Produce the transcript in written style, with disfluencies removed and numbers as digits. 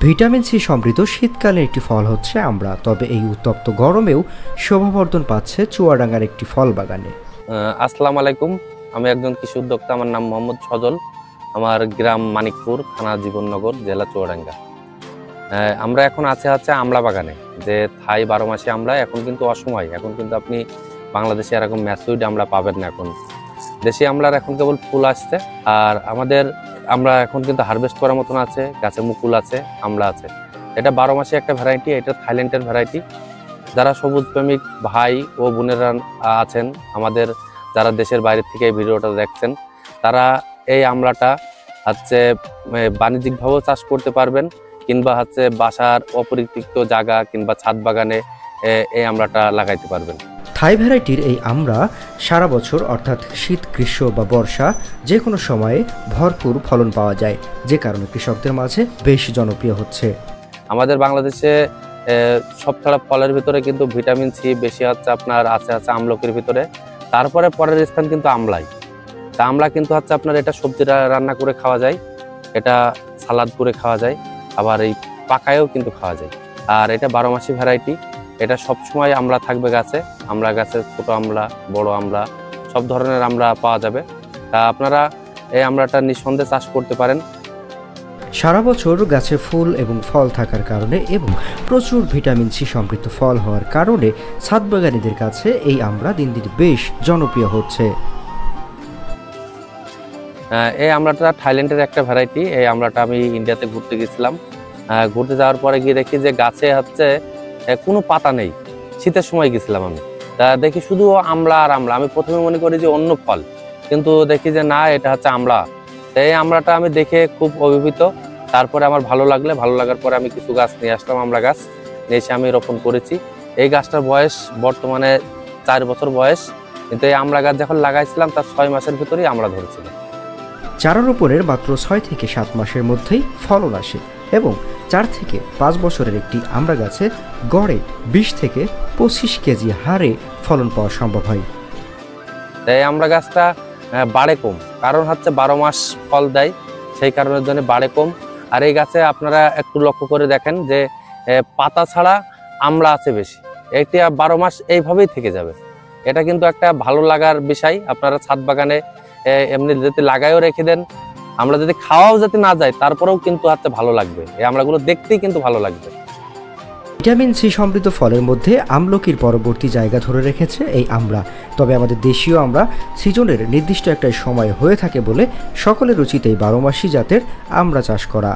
Vitamin C সমৃদ্ধ শীতকালে একটি ফল হচ্ছে আমড়া। তবে এই উত্তপ্ত গরমেও শোভাবর্ধন পাচ্ছে চুয়াডাঙ্গার একটি ফল বাগানে। আসসালামু আলাইকুম, আমি একজন কৃষি উদ্যোক্তা। আমার নাম মোহাম্মদ সজল। আমার গ্রাম মানিকপুর, থানা জীবননগর, জেলা চুয়াডাঙ্গা। আমরা এখন হচ্ছে আমড়া বাগানে, যে থাই 12 মাসে আমড়া এখন কিন্তু অসময়। এখন কিন্তু আপনি বাংলাদেশে এরকম ম্যাচুইড আমড়া পাবেন না। এখন দেশি আমড়ার এখন কেবল ফুল আসছে। আর আমাদের আমরা এখন কিন্তু হারভেস্ট করার মতন আছে, গাছে মুকুল আছে, আমড়া আছে। এটা 12 মাসে একটা ভ্যারাইটি, এটা থাইল্যান্ডের ভ্যারাইটি। যারা সবুজ প্রেমিক ভাই ও বোনেরা আছেন, আমাদের যারা দেশের বাইরে থেকে এই ভিডিওটা দেখছেন, তারা এই আমড়াটা বাণিজ্যিকভাবেও চাষ করতে পারবেন, কিংবা বাসার অপরিত্যক্ত জায়গা কিংবা ছাদ বাগানে এই আমড়াটা লাগাইতে পারবেন। থাই ভ্যারাইটির এই আমড়া সারা বছর অর্থাৎ শীত, গ্রীষ্ম বা বর্ষা যে কোনো সময়ে ভরপুর ফলন পাওয়া যায়, যে কারণে কৃষকদের মাঝে বেশ জনপ্রিয় হচ্ছে। আমাদের বাংলাদেশে সব ছাড়া ফলের ভিতরে কিন্তু ভিটামিন সি বেশি আপনার আছে আমলকির ভিতরে। তারপরে পরের স্থান কিন্তু আমলাই। তা আমলা কিন্তু আপনার এটা সবজি রান্না করে খাওয়া যায়, এটা সালাদ করে খাওয়া যায়, আবার এই পাকায়ও কিন্তু খাওয়া যায়। আর এটা 12 মাসি ভ্যারাইটি। এটা সবসময় আমলা থাকবে গাছে। আমলা গাছে ছোট আমলা, বড় আমলা, সব ধরনের আমলা পাওয়া যাবে। তা আপনারা এই আমলাটা নিঃসন্দেহে চাষ করতে পারেন। সারা বছর গাছে ফুল এবং ফল থাকার কারণে এবং প্রচুর ভিটামিন সি সমৃদ্ধ ফল হওয়ার কারণে ছাদ বাগানীদের কাছে এই আমড়া দিন দিন বেশ জনপ্রিয় হচ্ছে। এই আমড়াটা থাইল্যান্ডের একটা ভ্যারাইটি। এই আমড়াটা আমি ইন্ডিয়াতে ঘুরতে গেছিলাম। ঘুরতে যাওয়ার পরে গিয়ে দেখি যে গাছে কোনো পাতা নেই। শীতের সময় গেছিলাম আমি, তা দেখি শুধু আমড়া আর আমড়া। আমি প্রথমে মনে করি যে অন্য ফল, কিন্তু দেখি যে না, এটা আমড়া। এই আমড়াটা আমি দেখে খুব অভিভূত। তারপরে আমার ভালো লাগার পরে আমি কিছু গাছ নিয়ে আসলাম, আমড়া গাছ নিয়ে এসে আমি রোপণ করেছি। এই গাছটার বয়স বর্তমানে 4 বছর বয়স, কিন্তু এই আমড়া গাছ যখন লাগাইছিলাম তার 6 মাসের ভিতরেই আমড়া ধরেছিল। চারা রোপণের মাত্র 6 থেকে 7 মাসের মধ্যেই ফলন আসে এবং 4 থেকে 5 বছরের একটি আমড়া গাছে গড়ে 20 থেকে 25 কেজি হারে ফলন পাওয়া সম্ভব হয়। এই আমড়া গাছটা বাড়ে কম, কারণ 12 মাস ফল দেয়, সেই কারণের জন্য বাড়ে কম। আর এই গাছে আপনারা একটু লক্ষ্য করে দেখেন যে পাতা ছাড়া আমড়া আছে বেশি। এটি 12 মাস এইভাবেই থেকে যাবে। এটা কিন্তু একটা ভালো লাগার বিষয়। আপনারা ছাদ বাগানে এমনি যদি লাগাইও রেখে দেন, আমরা যদি খাওয়াও যাতে না যায়, তারপরেও কিন্তু ভালো লাগবে। এই আমড়াগুলো দেখতেই কিন্তু ভালো লাগবে। ভিটামিন সি সমৃদ্ধ ফলের মধ্যে আমলকির পরবর্তী জায়গা ধরে রেখেছে এই আমড়া। তবে আমাদের দেশীয় আমড়া সিজনের নির্দিষ্ট একটা সময় হয়ে থাকে বলে সকলের উচিত এই 12 মাসি জাতের আমড়া চাষ করা।